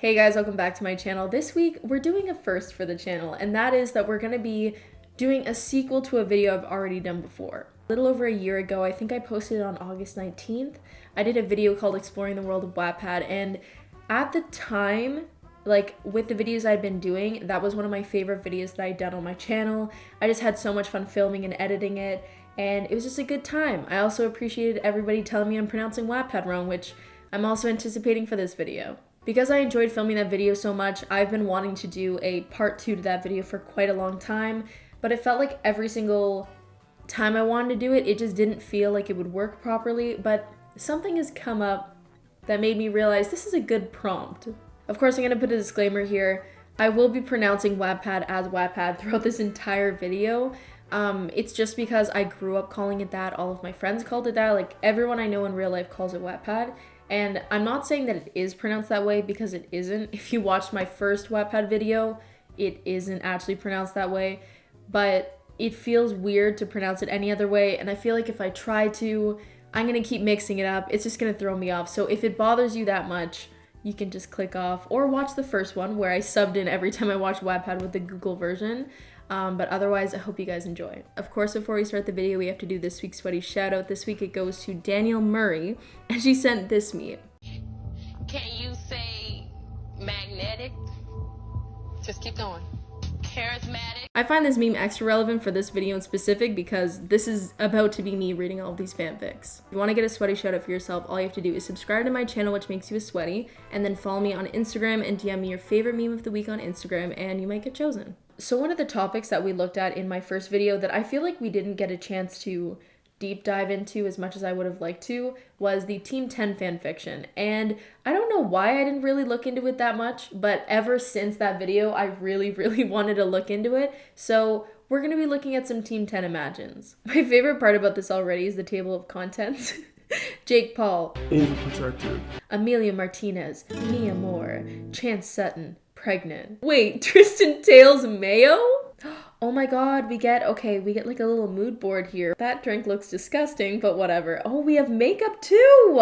Hey guys, welcome back to my channel. This week we're doing a first for the channel, and that is that we're going to be doing a sequel to a video I've already done before. A little over a year ago, I think I posted it on August 19th. I did a video called Exploring the World of Wattpad, and at the time, with the videos I'd been doing, that was one of my favorite videos that I'd done on my channel. I just had so much fun filming and editing it, and it was just a good time. I also appreciated everybody telling me I'm pronouncing Wattpad wrong, which I'm also anticipating for this video. Because I enjoyed filming that video so much, I've been wanting to do a part 2 to that video for quite a long time, but it felt like every single time I wanted to do it, it just didn't feel like it would work properly, but something has come up that made me realize this is a good prompt. Of course, I'm going to put a disclaimer here. I will be pronouncing Wattpad as Wattpad throughout this entire video. It's just because I grew up calling it that, all of my friends called it that, like everyone I know in real life calls it Wattpad. And I'm not saying that it is pronounced that way because it isn't. If you watched my first Wattpad video, it isn't actually pronounced that way. But it feels weird to pronounce it any other way. And I feel like if I try to, I'm going to keep mixing it up. It's just going to throw me off. So if it bothers you that much, you can just click off or watch the first one where I subbed in every time I watch Wattpad with the Google version. But otherwise, I hope you guys enjoy. Of course, before we start the video, we have to do this week's sweaty shout out. This week it goes to Danielle Murray, and she sent this meme. Can you say magnetic? Just keep going. Charismatic. I find this meme extra relevant for this video in specific because this is about to be me reading all of these fanfics. If you want to get a sweaty shout out for yourself, all you have to do is subscribe to my channel, which makes you a sweaty, and then follow me on Instagram and DM me your favorite meme of the week on Instagram, and you might get chosen. So one of the topics that we looked at in my first video that I feel like we didn't get a chance to deep dive into as much as I would have liked to was the Team 10 fanfiction. And I don't know why I didn't really look into it that much, but ever since that video, I really wanted to look into it. So we're going to be looking at some Team 10 imagines. My favorite part about this already is the table of contents. Jake Paul, overprotective. Amelia Martinez, Mia Moore, Chance Sutton, pregnant. Wait, Tristan Tales Mayo? Oh my god, we get like a little mood board here. That drink looks disgusting, but whatever. Oh, we have makeup too!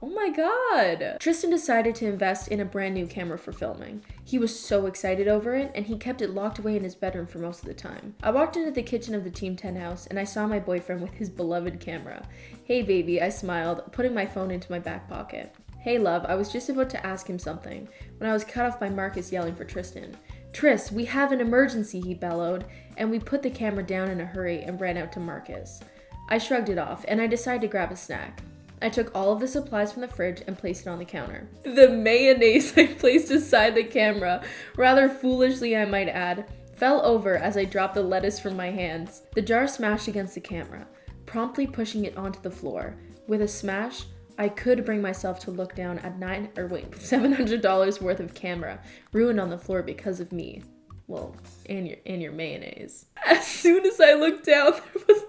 Oh my god. Tristan decided to invest in a brand new camera for filming. He was so excited over it, and he kept it locked away in his bedroom for most of the time. I walked into the kitchen of the Team 10 house, and I saw my boyfriend with his beloved camera. Hey baby, I smiled, putting my phone into my back pocket. Hey love, I was just about to ask him something, when I was cut off by Marcus yelling for Tristan. Tris, we have an emergency, he bellowed, and we put the camera down in a hurry and ran out to Marcus. I shrugged it off, and I decided to grab a snack. I took all of the supplies from the fridge and placed it on the counter. The mayonnaise I placed aside the camera, rather foolishly I might add, fell over as I dropped the lettuce from my hands. The jar smashed against the camera, promptly pushing it onto the floor. With a smash, I could bring myself to look down at $700 worth of camera, ruined on the floor because of me. Well, and your mayonnaise. As soon as I looked down, there was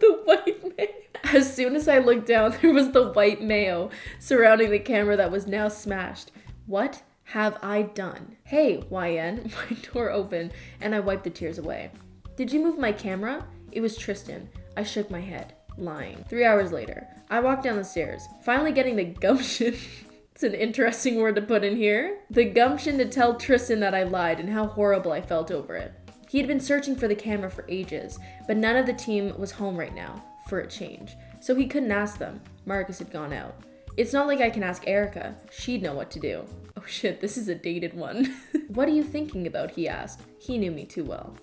the white mayo surrounding the camera that was now smashed. What have I done? Hey, YN. My door opened, and I wiped the tears away. Did you move my camera? It was Tristan. I shook my head. Lying. 3 hours later, I walked down the stairs, finally getting the gumption. It's an interesting word to put in here. The gumption to tell Tristan that I lied and how horrible I felt over it. He had been searching for the camera for ages, but none of the team was home right now, for a change. So he couldn't ask them. Marcus had gone out. It's not like I can ask Erica. She'd know what to do. Oh shit, this is a dated one. What are you thinking about? He asked. He knew me too well.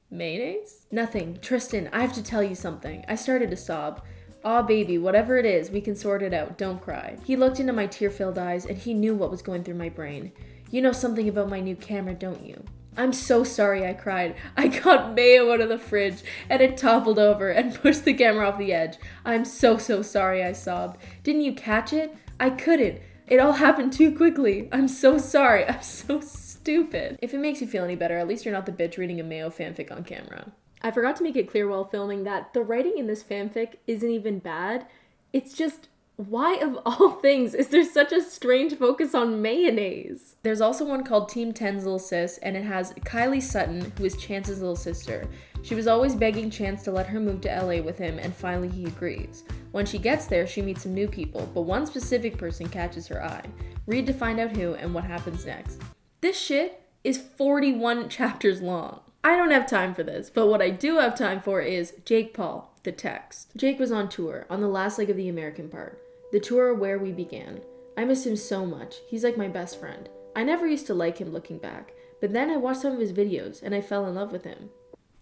Mayonnaise? Nothing. Tristan, I have to tell you something. I started to sob. Aw, baby, whatever it is, we can sort it out. Don't cry. He looked into my tear-filled eyes, and he knew what was going through my brain. You know something about my new camera, don't you? I'm so sorry, I cried. I got mayo out of the fridge, and it toppled over and pushed the camera off the edge. I'm so sorry, I sobbed. Didn't you catch it? I couldn't. It all happened too quickly. I'm so sorry. I'm so stupid. If it makes you feel any better, at least you're not the bitch reading a Mayo fanfic on camera. I forgot to make it clear while filming that the writing in this fanfic isn't even bad. It's just Why of all things is there such a strange focus on mayonnaise? There's also one called Team 10's Little Sis, and it has Kylie Sutton, who is Chance's little sister. She was always begging Chance to let her move to LA with him, and finally he agrees. When she gets there, she meets some new people, but one specific person catches her eye. Read to find out who and what happens next. This shit is 41 chapters long. I don't have time for this, but what I do have time for is Jake Paul, the text. Jake was on tour, on the last leg of the American part. The tour where we began. I miss him so much. He's like my best friend. I never used to like him looking back, but then I watched some of his videos and I fell in love with him.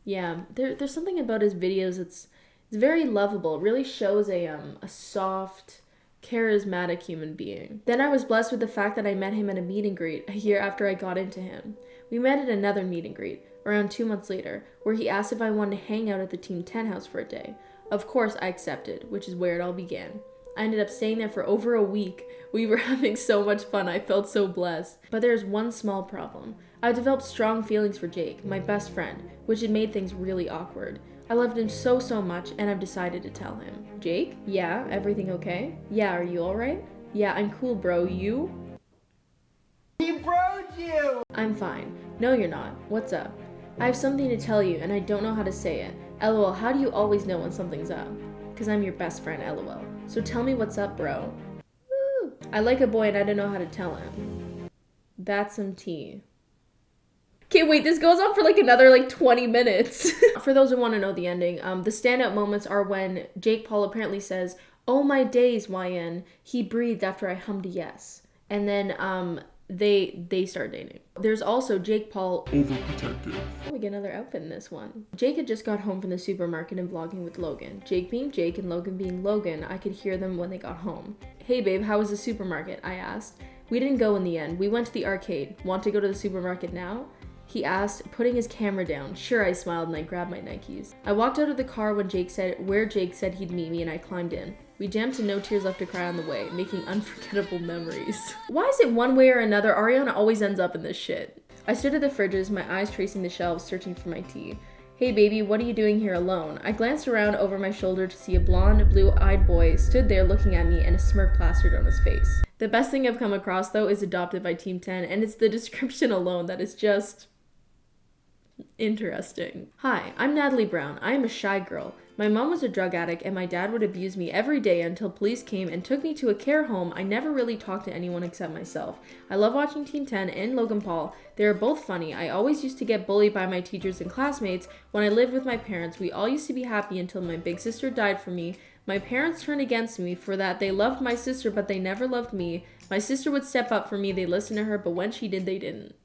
Yeah, there's something about his videos it's very lovable. It really shows a soft, charismatic human being. Then I was blessed with the fact that I met him at a meet and greet a year after I got into him. We met at another meet and greet, around 2 months later, where he asked if I wanted to hang out at the Team 10 house for a day. Of course I accepted, which is where it all began. I ended up staying there for over a week. We were having so much fun. I felt so blessed. But there's one small problem. I developed strong feelings for Jake, my best friend, which had made things really awkward. I loved him so much, and I've decided to tell him. Jake? Yeah, everything okay? Yeah, are you alright? Yeah, I'm cool, bro. You? He broed you! I'm fine. No, you're not. What's up? I have something to tell you, and I don't know how to say it. LOL, how do you always know when something's up? Because I'm your best friend, LOL. So tell me what's up, bro. Woo. I like a boy and I don't know how to tell him. That's some tea. Okay, wait, this goes on for like another 20 minutes. For those who want to know the ending, the standout moments are when Jake Paul apparently says, "Oh my days, YN, he breathed after I hummed a yes." And then they start dating. There's also Jake Paul overprotective. Oh, we get another outfit in this one. Jake had just got home from the supermarket and vlogging with Logan. Jake being Jake and Logan being Logan, I could hear them when they got home. Hey babe, how was the supermarket? I asked. We didn't go in the end. We went to the arcade. Want to go to the supermarket now? He asked, putting his camera down. Sure, I smiled and I grabbed my Nikes. I walked out of the car when Jake said he'd meet me, and I climbed in. We jammed to No Tears Left to Cry on the way, making unforgettable memories. Why is it one way or another, Ariana always ends up in this shit? I stood at the fridges, my eyes tracing the shelves, searching for my tea. Hey baby, what are you doing here alone? I glanced around over my shoulder to see a blonde, blue-eyed boy stood there looking at me and a smirk plastered on his face. The best thing I've come across, though, is Adopted by Team 10, and it's the description alone that is just interesting. Hi, I'm Natalie Brown. I am a shy girl. My mom was a drug addict and my dad would abuse me every day until police came and took me to a care home. I never really talked to anyone except myself. I love watching Team 10 and Logan Paul. They are both funny. I always used to get bullied by my teachers and classmates. When I lived with my parents, we all used to be happy until my big sister died for me. My parents turned against me for that. They loved my sister, but they never loved me. My sister would step up for me. They listened to her, but when she did, they didn't.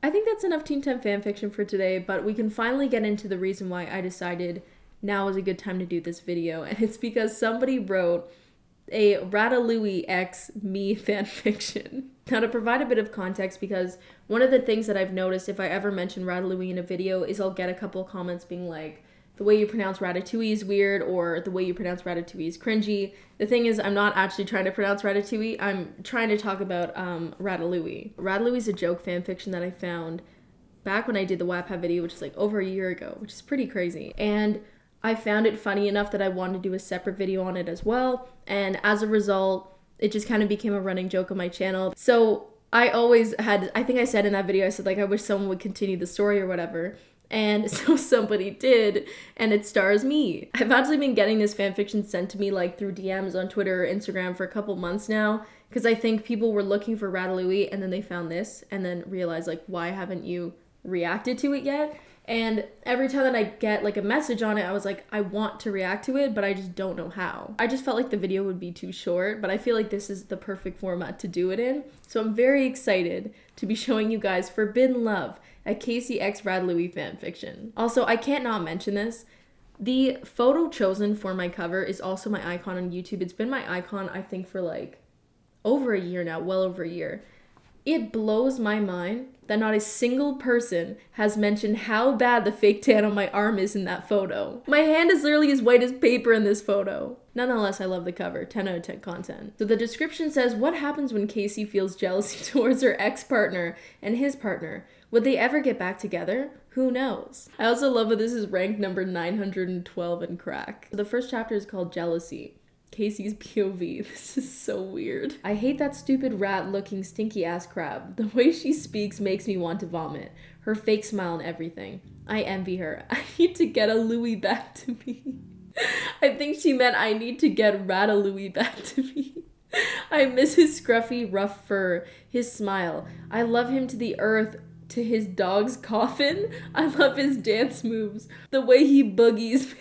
I think that's enough Team 10 fanfiction for today, but we can finally get into the reason why I decided now is a good time to do this video, and it's because somebody wrote a Ratalouis x me fanfiction. Now, to provide a bit of context, because one of the things that I've noticed if I ever mention Ratalouis in a video is I'll get a couple comments being like, the way you pronounce Ratatouille is weird, or the way you pronounce Ratatouille is cringy. The thing is, I'm not actually trying to pronounce Ratatouille, I'm trying to talk about Ratalouis. Ratalouis is a joke fanfiction that I found back when I did the wattpad video, which is like over a year ago, which is pretty crazy. And I found it funny enough that I wanted to do a separate video on it as well, and as a result, it just kind of became a running joke on my channel. So I always had, I think I said in that video, I said I wish someone would continue the story or whatever. And so somebody did, and it stars me. I've actually been getting this fanfiction sent to me through DMs on Twitter or Instagram for a couple months now, because I think people were looking for Ratalouis and then they found this and then realized why haven't you reacted to it yet? And every time that I get a message on it, I was like, I want to react to it, but I just don't know how. I just felt like the video would be too short, but I feel like this is the perfect format to do it in. So I'm very excited to be showing you guys Forbidden Love, a Casey x Ratalouis fanfiction. Also, I can't not mention this. The photo chosen for my cover is also my icon on YouTube. It's been my icon, I think, for over a year now, well over a year. It blows my mind that not a single person has mentioned how bad the fake tan on my arm is in that photo. My hand is literally as white as paper in this photo. Nonetheless, I love the cover. 10 out of 10 content. So the description says, what happens when Casey feels jealousy towards her ex-partner and his partner? Would they ever get back together? Who knows? I also love that this is ranked number 912 in crack. The first chapter is called Jealousy. Casey's POV. This is so weird. I hate that stupid rat-looking stinky-ass crab. The way she speaks makes me want to vomit. Her fake smile and everything. I envy her. I need to get a Louis back to me. I think she meant I need to get Ratalouis back to me. I miss his scruffy, rough fur, his smile. I love him to the earth, to his dog's coffin. I love his dance moves. The way he boogies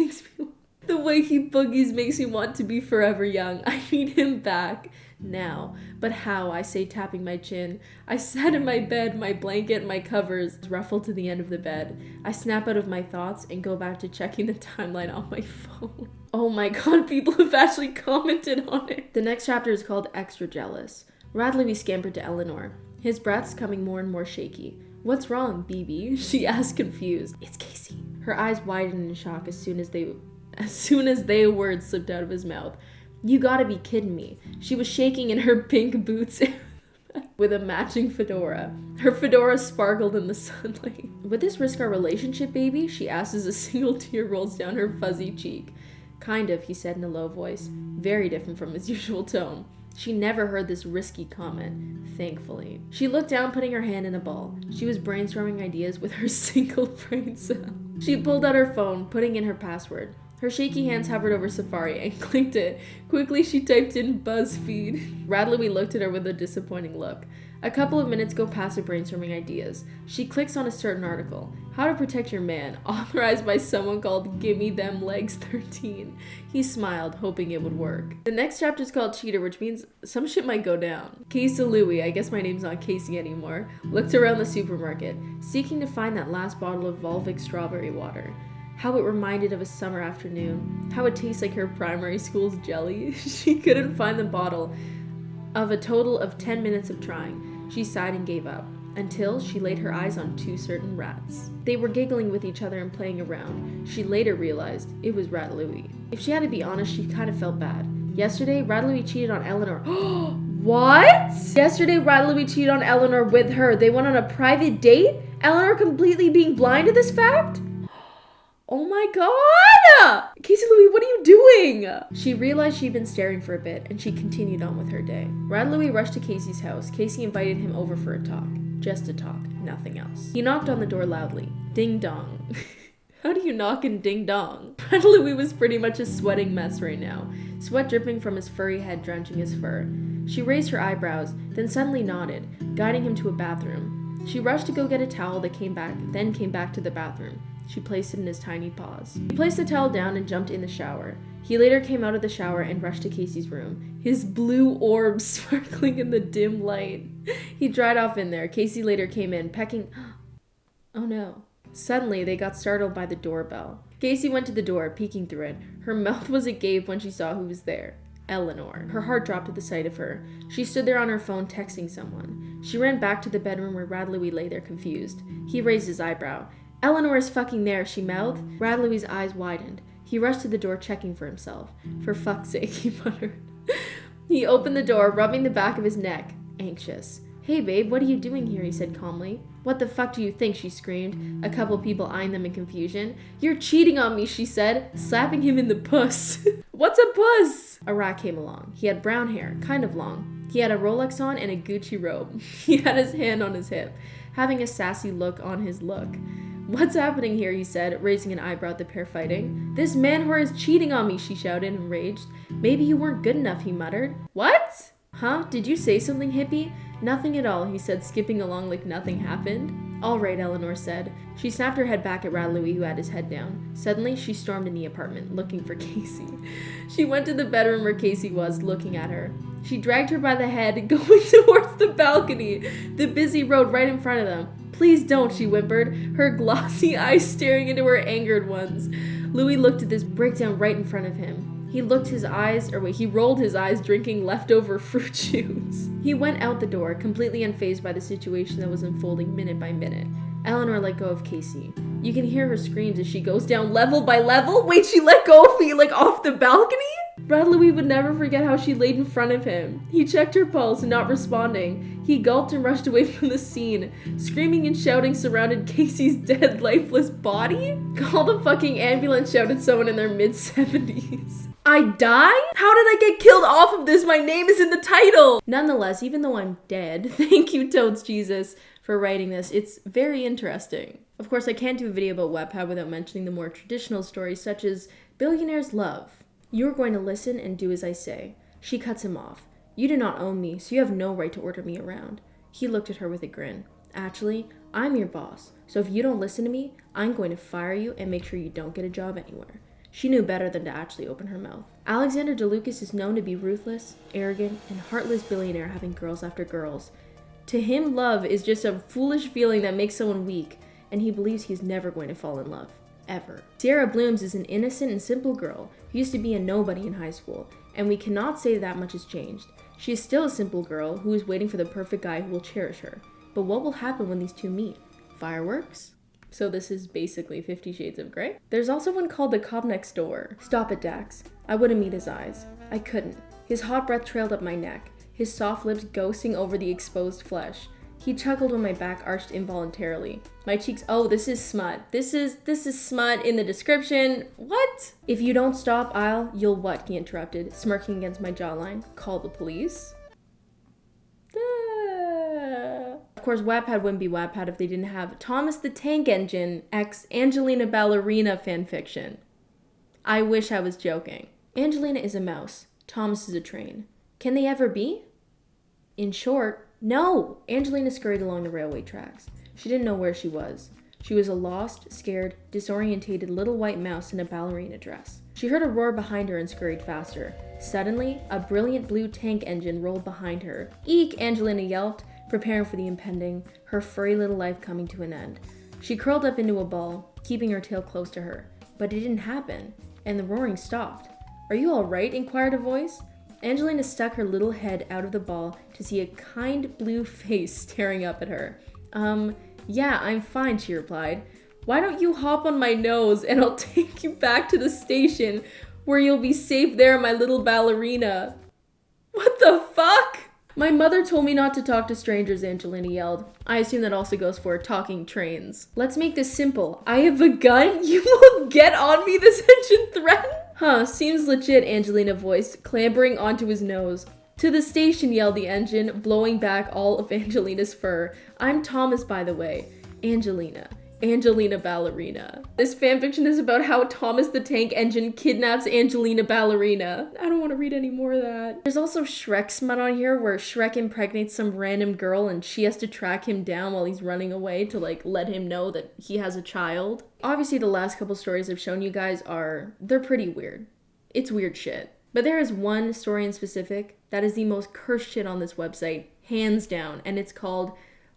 makes me want to be forever young. I need him back now. But how? I say, tapping my chin. I sat in my bed, my blanket, my covers ruffled to the end of the bed. I snap out of my thoughts and go back to checking the timeline on my phone. Oh my god, people have actually commented on it. The next chapter is called Extra Jealous. Ratalouis scampered to Eleanor, his breaths coming more and more shaky. What's wrong, BB? She asked, confused. It's Casey. Her eyes widened in shock as soon as they words slipped out of his mouth. You gotta be kidding me. She was shaking in her pink boots with a matching fedora. Her fedora sparkled in the sunlight. Would this risk our relationship, baby? She asked as a single tear rolls down her fuzzy cheek. Kind of, he said in a low voice, very different from his usual tone. She never heard this risky comment, thankfully. She looked down, putting her hand in a ball. She was brainstorming ideas with her single brain cell. She pulled out her phone, putting in her password. Her shaky hands hovered over Safari and clicked it. Quickly, she typed in BuzzFeed. Ratalouis looked at her with a disappointing look. A couple of minutes go past her brainstorming ideas. She clicks on a certain article. How to Protect Your Man, authorized by someone called Gimme Them Legs 13. He smiled, hoping it would work. The next chapter is called Cheater, which means some shit might go down. Casey Louie, I guess my name's not Casey anymore, looked around the supermarket, seeking to find that last bottle of Volvic strawberry water. How it reminded of a summer afternoon. How it tastes like her primary school's jelly. She couldn't find the bottle. Of a total of 10 minutes of trying, she sighed and gave up, until she laid her eyes on two certain rats. They were giggling with each other and playing around. She later realized it was Ratalouis. If she had to be honest, she kind of felt bad. Yesterday, Ratalouis cheated on Eleanor. What? Yesterday, Ratalouis cheated on Eleanor with her. They went on a private date? Eleanor completely being blind to this fact? Oh my god! Casey Louie, what are you doing? She realized she'd been staring for a bit, and she continued on with her day. Ratalouis rushed to Casey's house. Casey invited him over for a talk. Just a talk, nothing else. He knocked on the door loudly. Ding dong. How do you knock and ding dong? Ratalouis was pretty much a sweating mess right now, sweat dripping from his furry head drenching his fur. She raised her eyebrows, then suddenly nodded, guiding him to a bathroom. She rushed to go get a towel that came back to the bathroom. She placed it in his tiny paws. He placed the towel down and jumped in the shower. He later came out of the shower and rushed to Casey's room, his blue orbs sparkling in the dim light. He dried off in there. Casey later came in, pecking... Oh no. Suddenly, they got startled by the doorbell. Casey went to the door, peeking through it. Her mouth was agape when she saw who was there. Eleanor. Her heart dropped at the sight of her. She stood there on her phone texting someone. She ran back to the bedroom where Ratalouis lay there confused. He raised his eyebrow. Eleanor is fucking there, she mouthed. Ratalouis' eyes widened. He rushed to the door, checking for himself. For fuck's sake, he muttered. He opened the door, rubbing the back of his neck, anxious. Hey babe, what are you doing here? He said calmly. What the fuck do you think? She screamed, a couple people eyeing them in confusion. You're cheating on me, she said, slapping him in the puss. What's a puss? A rat came along. He had brown hair, kind of long. He had a Rolex on and a Gucci robe. He had his hand on his hip, having a sassy look on his look. What's happening here, he said, raising an eyebrow at the pair fighting. This man whore is cheating on me, she shouted, enraged. Maybe you weren't good enough, he muttered. What? Huh? Did you say something, hippie? Nothing at all, he said, skipping along like nothing happened. All right, Eleanor said. She snapped her head back at Ratalouis, who had his head down. Suddenly, she stormed in the apartment, looking for Casey. She went to the bedroom where Casey was, looking at her. She dragged her by the head, going towards the balcony, the busy road right in front of them. Please don't, she whimpered, her glossy eyes staring into her angered ones. Louis looked at this breakdown right in front of him. He rolled his eyes, drinking leftover fruit juice. He went out the door, completely unfazed by the situation that was unfolding minute by minute. Eleanor let go of Casey. You can hear her screams as she goes down level by level. Wait, she let go of me, like off the balcony? Ratalouis would never forget how she laid in front of him. He checked her pulse, not responding. He gulped and rushed away from the scene. Screaming and shouting surrounded Casey's dead, lifeless body? Call the fucking ambulance, shouted someone in their mid-70s. I die? How did I get killed off of this? My name is in the title! Nonetheless, even though I'm dead, thank you, Toads Jesus, for writing this. It's very interesting. Of course, I can't do a video about Wattpad without mentioning the more traditional stories, such as Billionaire's Love. You're going to listen and do as I say. She cuts him off. You do not own me, so you have no right to order me around. He looked at her with a grin. Actually, I'm your boss, so if you don't listen to me, I'm going to fire you and make sure you don't get a job anywhere. She knew better than to actually open her mouth. Alexander DeLucas is known to be ruthless, arrogant, and heartless billionaire having girls after girls. To him, love is just a foolish feeling that makes someone weak, and he believes he's never going to fall in love. Ever. Sierra Blooms is an innocent and simple girl who used to be a nobody in high school, and we cannot say that much has changed. She is still a simple girl who is waiting for the perfect guy who will cherish her. But what will happen when these two meet? Fireworks? So this is basically 50 Shades of Grey? There's also one called The Cop Next Door. Stop it, Dax. I wouldn't meet his eyes. I couldn't. His hot breath trailed up my neck, his soft lips ghosting over the exposed flesh. He chuckled when my back arched involuntarily. My cheeks, oh, this is smut. This is smut in the description. What? If you don't stop, you'll what? He interrupted, smirking against my jawline. Call the police? Of course, Wattpad wouldn't be Wattpad if they didn't have Thomas the Tank Engine x Angelina Ballerina fanfiction. I wish I was joking. Angelina is a mouse. Thomas is a train. Can they ever be? In short, no! Angelina scurried along the railway tracks. She didn't know where she was. She was a lost, scared, disorientated little white mouse in a ballerina dress. She heard a roar behind her and scurried faster. Suddenly, a brilliant blue tank engine rolled behind her. Eek! Angelina yelped, preparing for the impending, her furry little life coming to an end. She curled up into a ball, keeping her tail close to her. But it didn't happen, and the roaring stopped. Are you all right? Inquired a voice. Angelina stuck her little head out of the ball to see a kind blue face staring up at her. Yeah, I'm fine, she replied. Why don't you hop on my nose and I'll take you back to the station where you'll be safe there, my little ballerina. What the fuck? My mother told me not to talk to strangers, Angelina yelled. I assume that also goes for talking trains. Let's make this simple. I have a gun? You will get on me, this engine threatened? Huh, seems legit, Angelina voiced, clambering onto his nose. To the station, yelled the engine, blowing back all of Angelina's fur. I'm Thomas, by the way. Angelina Ballerina. This fanfiction is about how Thomas the Tank Engine kidnaps Angelina Ballerina. I don't want to read any more of that. There's also Shrek smut on here where Shrek impregnates some random girl and she has to track him down while he's running away to let him know that he has a child. Obviously the last couple stories I've shown you guys they're pretty weird. It's weird shit. But there is one story in specific that is the most cursed shit on this website, hands down, and it's called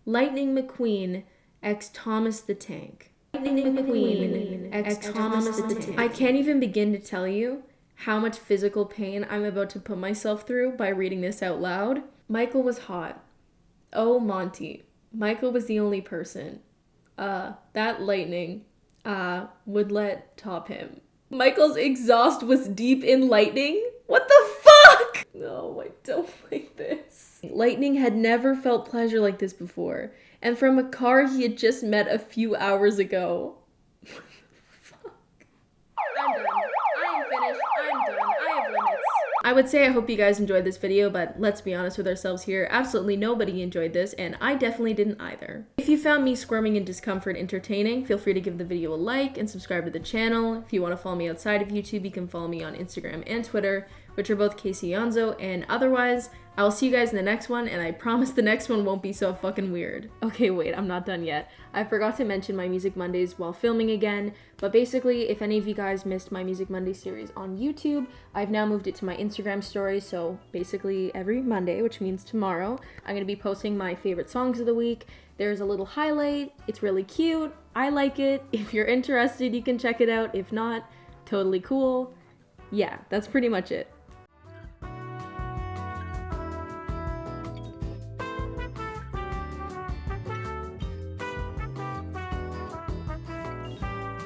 Lightning McQueen x Thomas the Tank. Lightning McQueen x Thomas the Tank. I can't even begin to tell you how much physical pain I'm about to put myself through by reading this out loud. Michael was hot. Oh, Monty. Michael was the only person that lightning would let top him. Michael's exhaust was deep in lightning? What the fuck? No, I don't like this. Lightning had never felt pleasure like this before, and from a car he had just met a few hours ago. Fuck. I'm done. I am finished. I'm done. I have limits. I would say I hope you guys enjoyed this video, but let's be honest with ourselves here. Absolutely nobody enjoyed this, and I definitely didn't either. If you found me squirming in discomfort entertaining, feel free to give the video a like and subscribe to the channel. If you want to follow me outside of YouTube, you can follow me on Instagram and Twitter, which are both Aonso, and otherwise, I will see you guys in the next one, and I promise the next one won't be so fucking weird. Okay, wait, I'm not done yet. I forgot to mention my Music Mondays while filming again, but basically, if any of you guys missed my Music Monday series on YouTube, I've now moved it to my Instagram story, so basically every Monday, which means tomorrow, I'm gonna be posting my favorite songs of the week. There's a little highlight, it's really cute, I like it. If you're interested, you can check it out. If not, totally cool. Yeah, that's pretty much it.